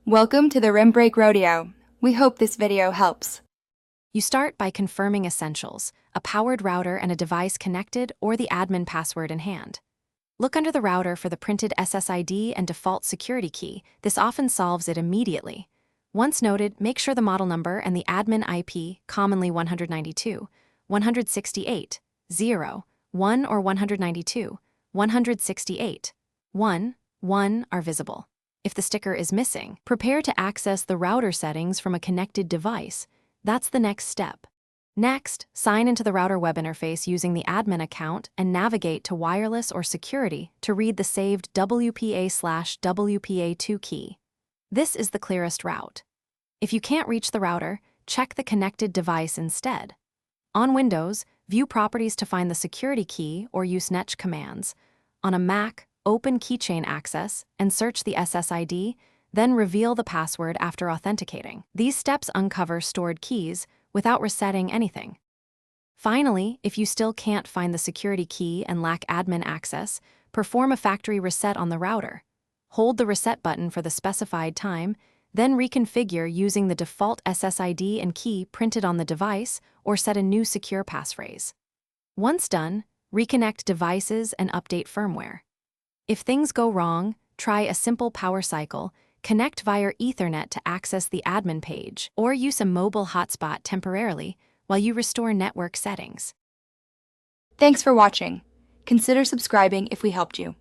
Welcome to the Rim Break Rodeo. We hope this video helps. You start by confirming essentials, a powered router and a device connected or the admin password in hand. Look under the router for the printed SSID and default security key. This often solves it immediately. Once noted, make sure the model number and the admin IP, commonly 192, 168, 0, 1 or 192, 168, 1, 1 are visible. If the sticker is missing, prepare to access the router settings from a connected device. That's the next step. Next, sign into the router web interface using the admin account and navigate to wireless or security to read the saved WPA/WPA2 key. This is the clearest route. If you can't reach the router, check the connected device instead. On Windows, view Properties to find the security key or use netch commands. On a Mac, open Keychain Access and search the SSID, then reveal the password after authenticating. These steps uncover stored keys without resetting anything. Finally, if you still can't find the security key and lack admin access, perform a factory reset on the router. Hold the reset button for the specified time, then reconfigure using the default SSID and key printed on the device or set a new secure passphrase. Once done, reconnect devices and update firmware. If things go wrong, try a simple power cycle, connect via Ethernet to access the admin page, or use a mobile hotspot temporarily while you restore network settings. Thanks for watching. Consider subscribing if we helped you.